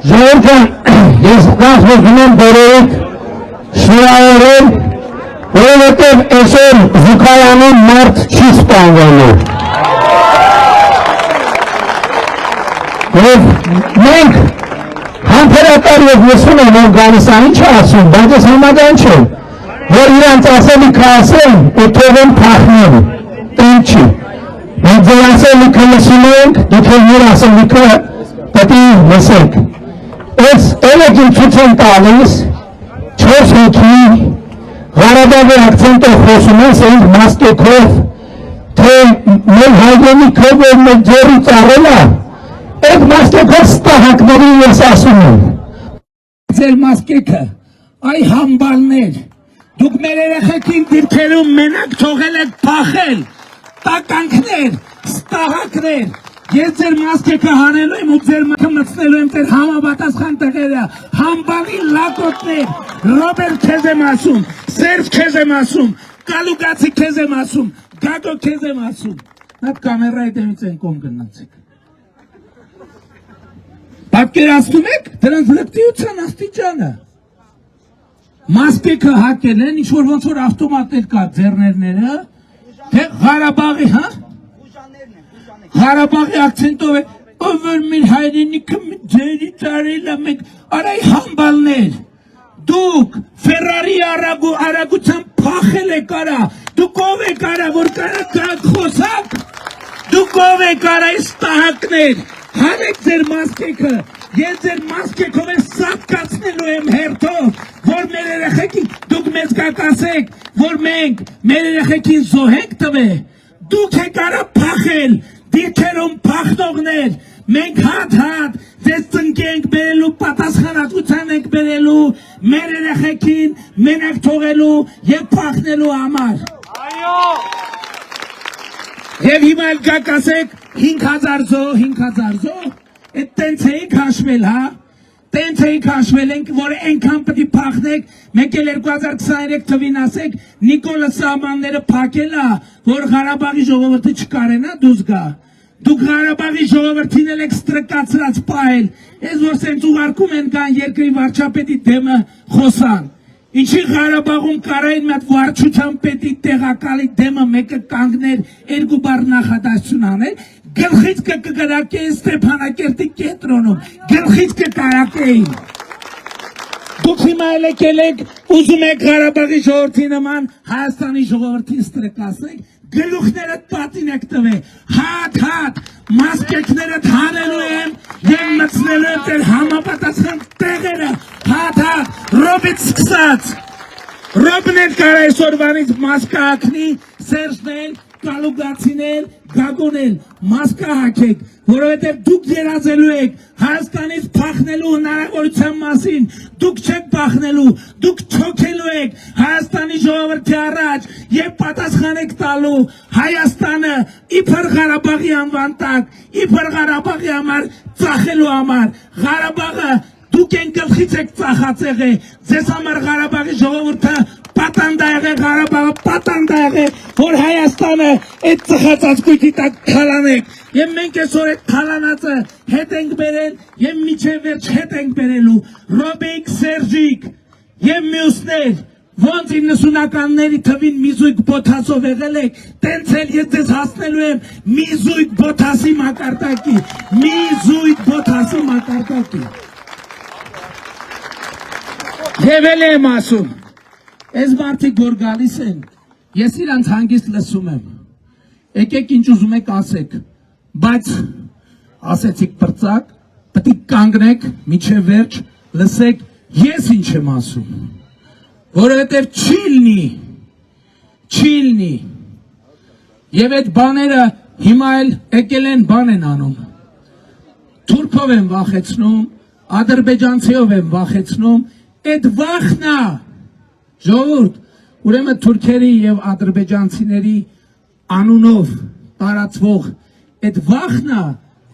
Ժողովուրդ, ես նախնի եմ բոլորիդ շնորհավորել, որովհետև այսօր Զուգայանում մարդ չի սպանվելու։ Եվ մենք համբերատար և լսում եմ, որ Գալստանի չի ասում, բայց ես համաձայն չեմ, որ իրանց ասելիքը ասեն ու թողեն փախնեն, տեն չի։ Մենք ձեր ասելիքը լսում ենք, դուք էլ մեր ասելիքը պետք է լսեք։ Այս էլեկին ցույց են տալիս 4 հոգի Ղարաբաղի ակցենտով խոսում են, ասենք մասկեքով, թե մեր հայրենիքը, որ մեր ձեռի ծառել է, այդ մասկեքով ստահակների ես ասում եմ։ Ձեր մասկեքը, այ համբալներ, դուք մեր երեխեքին դիրքերում մենակ թողել եք փախել, տականքներ, ստահակներ, ես ձեր մասկեքը հանելու եմ ու ձեր մտցնելու եմ ձեր համապատասխան տեղերը, համբալի լակոտներ, Ռոբերտ քեզ եմ ասում, Սերժ քեզ եմ ասում, Կալուգացի քեզ եմ ասում, Գագո քեզ եմ ասում, այդ կամերայի դեմից են կողմ գնացեք։ Պատկերացնում եք դրանց լկտիության աստիճանը։ Մասկեքը հակել են, ինչ-որ ոնց որ ավտոմատներ կա ձեռներները, թե Ղարաբաղի, հա? Ղարաբաղի ակցենտով է, ով որ մեր հայրենիքը ձերի ծառել է մենք, արայ համբալներ, դուք Ֆերարի արագությամբ փախել եք արա, դուք ով եք արա, որ կարա խոսակ, դուք ով եք արա ստահակներ, հանեք ձեր մասկեքը, ես ձեր մասկեքով եմ սատկացնելու եմ հերթով, որ մեր երեխեքին, դուք մեզ կասեք, որ մենք մեր երեխեքին զոհենք տվե, դուք եք արա փախել, դիրքերում փախնողներ, մենք հատ ձեզ ծնկենք բերելու, պատասխանատվության ենք բերելու, մեր երեխեքին մենակ թողելու և փախնելու համար։ Եվ հիմա էլ գաք ասեք 5000 զոհ, այդ տենց էիք հաշվել, հա, տենց էիք հաշվել ենք, որ ենքան պտի փախնեք, մեկ էլ 2023 թվին ասեք, Նիկոլը սահմանները փակել է, որ Ղարաբաղի ժողովուրդը չկարենա դուրս գա, դուք Ղարաբաղի ժողովրդին էլ եք ստրկացրած պահել, ես որ սենց ուղարկում են կան երկրի վարչապետի դեմը խոսան, ինչի Ղարաբաղում կարային մի հատ վարչության պետի տեղակալի դեմը մեկը կանգներ 2 բառ նախադասություն անել, գլխից կգրակեին Ստեփանակերտի կենտրոնում, գլխից կկարակեին։ Դուք հիմա եկել եք, ուզում եք Ղարաբաղի ժողովրդի նման Հայաստանի ժողովրդին ստրկացնեք, գլուխներդ պատին եք տվե, հատ, մասկեքներդ հանելու եմ և մտցնելու եմ ձեր համապատասխան տեղերը, հատ, Ռոբից սկսած, Ռոբն էլ կար այսօրվանից մասկա հագնի, Սերժն էլ, Կալուգացիներ, Գագոնել, մասկա հագեք, որովհետև դուք երազելու եք Հայաստանից փախնելու հնարավորության մասին, դուք չեք փախնելու, դուք չոքելու եք Հայաստանի ժողովրդի առաջ և պատասխան եք տալու Հայաստանը իբր Ղարաբաղի անվան տակ, իբր Ղարաբաղի համար ծախելու համար, Ղարաբաղը դուք են գլխից եք ծախած եղե, ձեզ համար Ղարաբաղի ժողովուրդը պատանդա եղե, Ղարաբաղը պատանդա եղե, որ Հայաստանը այդ ծխածած կույտի տակ թալանեք, և մենք այսօր այդ թալանածը հետ ենք բերել և միջև վերջ հետ ենք բերելու, Ռոբիկ, Սերժիկ և մյուսներ, ոնց 90-ականների թվին մի զույգ բոթասով եղել եք, տենց էլ ես ձեզ հասնելու եմ մի զույգ բոթասի մակարդակի, մի զույգ բոթասի մակարդակի։ Եվ էլ եմ ասում, այս մարդիկ որ գալիս են, ես իրանց հանգիստ լսում եմ, եկեք ինչ ուզում եք ասեք, բայց ասեցիք պրծակ, պտի կանգնեք, միջև վերջ, լսեք, ես ինչ եմ ասում, որովհետև չի լինի, և այդ բաները հիմա էլ եկել են բան են անում, թուրքով են վախեցնում, ադրբեջանցիով են վախեցնում, այդ վախնա, ժողովուրդ, ուրեմն թուրքերի և ադրբեջանցիների անունով տարածվող այդ վախնա,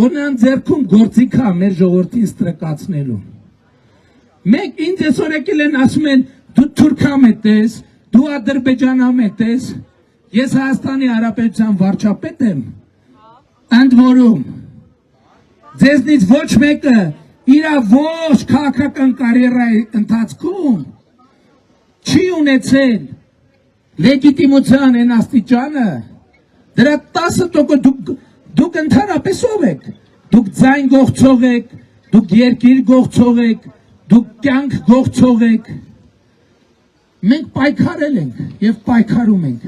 որ նրան ձեռքում գործիք է մեր ժողովրդին ստրկացնելու։ Մենք ինձ այսօր եկել են ասում են, դու թուրքամետ ես, դու ադրբեջանամետ ես, ես Հայաստանի Հանրապետության վարչապետ եմ, ընդ որում, ձեզնից ոչ մեկը իր ողջ քաղաքական կարիերայի ընթացքում չի ունեցել լեգիտիմության այն աստիճանը, դրա 10% դուք ընդհանրապես ով եք, դուք ձայն գողցող եք, դուք երկիր գողցող եք, դուք կյանք գողցող եք, մենք պայքարել ենք և պայքարում ենք,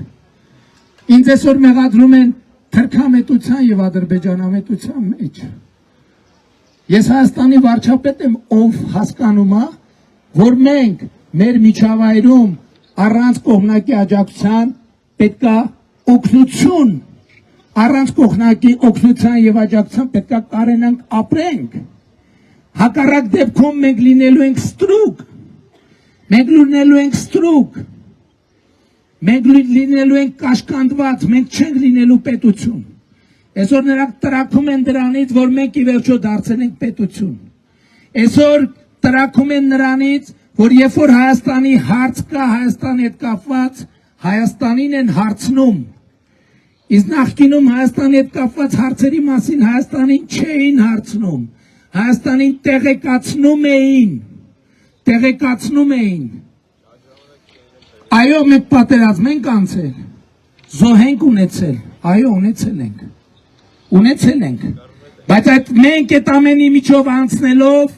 ինձ այսօր մեղադրում են թրքամետության և ադրբեջանամետության մեջ, ես Հայաստանի վարչապետ եմ, ով հասկանում է, որ մենք մեր միջավայրում առանց կողմնակի աջակցության պետք է օգնություն, առանց կողմնակի օգնության և աջակցության պետք է կարենանք ապրենք, հակառակ դեպքում մենք լինելու ենք ստրուկ, մենք լինելու ենք կաշկանդված, մենք չենք լինելու պետություն, այսօր նրանք տրաքում են դրանից, որ մենք ի վերջո դարձել ենք պետություն, այսօր տրաքում են նրանից, որ երբ որ Հայաստանի հարց կա, Հայաստանի հետ կապված, Հայաստանին են հարցնում, իսկ նախկինում Հայաստանի հետ կապված հարցերի մասին Հայաստանին չէին հարցնում, Հայաստանին տեղեկացնում էին, այո մենք պատերազմ ենք անցել, զոհ ենք ունեցել, այո ունեցել ենք, բայց այդ մենք այդ ամենի միջով անցնելով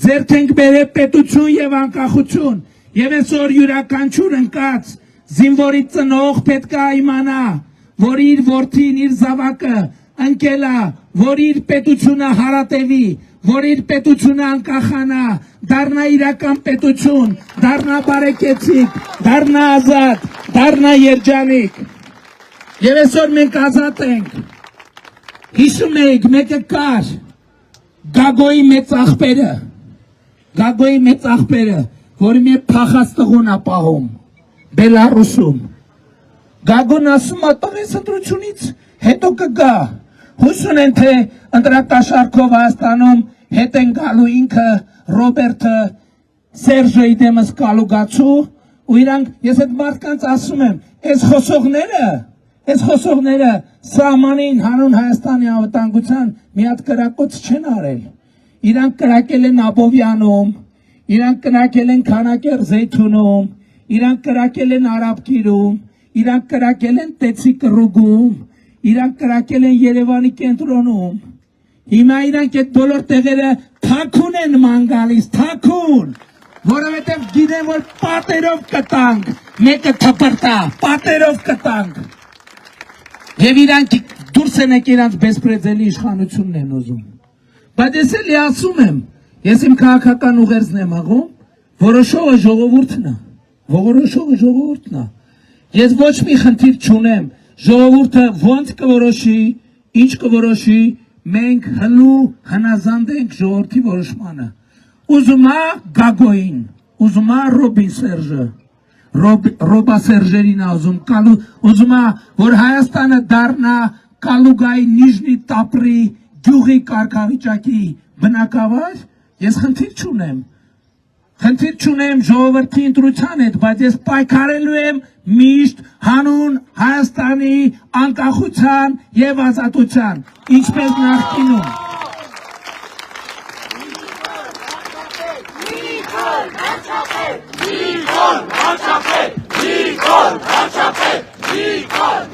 ձեռք ենք բերել պետություն և անկախություն և այսօր յուրաքանչյուր ընկած զինվորի ծնող պետք է իմանա, որ իր որդին, իր զավակը ընկել է, որ իր պետությունը հարատևի, որ իր պետությունը անկախանա, դառնա իրական պետություն, դառնա բարեկեցիկ, դառնա ազատ, դառնա երջանիկ և այսօր մենք ազատ ենք, հիշում եք մեկը կար, Գագոյի մեծ աղբերը, որի մի փախած տղուն է պահում, Բելարուսում, Գագոն ասում է տղես ընտրությունից հետո կգա, հույս ունեն թե ընտրակաշառքով Հայաստանում հետ են գալու ինքը Ռոբերտը Սերժեի դեմս կալուգացու ու իրանք, ես այդ մարդկանց ասում եմ, այս խոսողները սահմանին հանուն Հայաստանի անվտանգության մի հատ կրակոց չեն արել, իրանք կրակել են Աբովյանում, իրանք կրակել են Քանակեր Զեյթունում, իրանք կրակել են Արաբկիրում, իրանք կրակել են Տեցի կռուգում, իրանք կրակել են Երևանի կենտրոնում, հիմա իրանք այդ բոլոր տեղերը թաքուն են ման գալիս, թաքուն, որովհետև գիտեն, որ պատերով կտանք, մեկը թպրտա, պատերով կտանք, և իրանք դուրս են եք իրանք բեսպրեձելի իշխանությունն են ուզում, բայց ես էլի ասում եմ, ես իմ քաղաքական ուղերձն եմ աղում, որոշողը ժողովուրդն է, ես ոչ մի խնդիր չունեմ, ժողովուրդը ոնց կորոշի, ինչ կորոշի, մենք հլու հնազանդ ենք ժողովրդի որոշմանը, ուզում է Գագոյին, ուզում է Ռոբին Սերժը, Ռոբա Սերժերին ուզում է, որ Հայաստանը դառնա Կալուգայի Նիժնի Տապրի գյուղի կարգավիճակի բնակավար, ես խնդիր չունեմ ժողովրդի ընտրության հետ, բայց ես պայքարելու եմ միշտ հանուն Հայաստանի անկախության և ազատության, ինչպես նախկինում։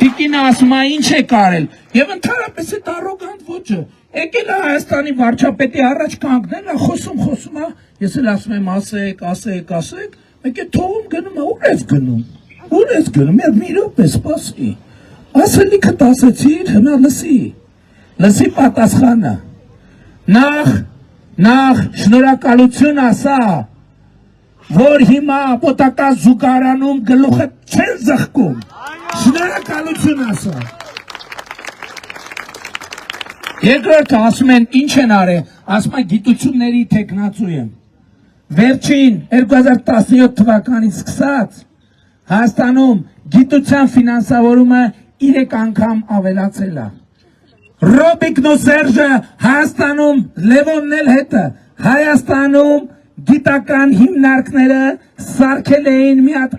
Տիկինը ասում է ինչ է կարել և ընդհանրապես այդ առոգանտ ոճը եկել է Հայաստանի վարչապետի առաջ կանգնել է խոսում է, ես էլ ասում եմ ասեք, մեկ է թողում գնում է, ուր ես գնում, մի րոպե սպասի, ասելիքդ ասեցիր, հնա լսի պատասխանը, նախ շնորհակալություն ասա, որ հիմա ոտակա զուգարանում գլուխը չեն զղկում, շնորհակալություն ասա։ Երկրորդը ասում են ինչ են արել, ասում են գիտությունների թեկնածու եմ։ Վերջին 2017 թվականից սկսած Հայաստանում գիտության ֆինանսավորումը 3 անգամ ավելացել է։ Ռոբիկն ու Սերժը Հայաստանում, Լևոնն էլ հետը, Հայաստանում գիտական հիմնարկները սարքել էին մի հատ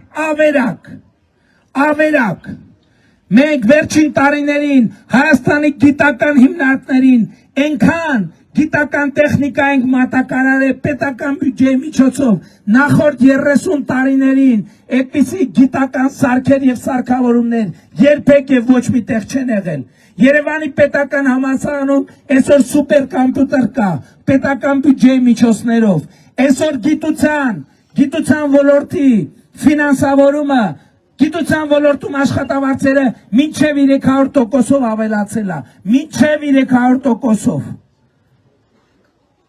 ավերակ։ Մենք վերջին տարիներին Հայաստանի գիտական հիմնարկներին այնքան գիտական տեխնիկա ենք մատակարարել պետական բյուջեի միջոցով նախորդ 30 տարիներին այդպիսի գիտական սարքեր եւ սարքավորումներ երբեք եւ ոչ մի տեղ չեն եղել Երևանի պետական համալսարանում այսօր սուպերկոմպյուտեր կա պետական բյուջեի միջոցներով այսօր գիտության ոլորտի ֆինանսավորումը գիտության ոլորտում աշխատավարձերը մինչև 300%-ով ավելացել է մինչև 300%-ով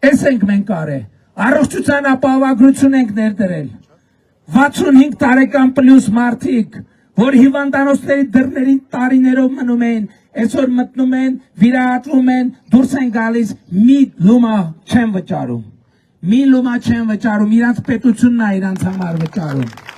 Այս ենք մենք արել, առողջության ապահովագրություն ենք ներդրել, 65 տարեկան պլյուս մարդիկ, որ հիվանդանոցների դռներին տարիներով մնում են, այսօր մտնում են, վիրահատվում են, դուրս են գալիս, մի լումա չեն վճարում, իրանց պետությունն է իրանց համար վճարում։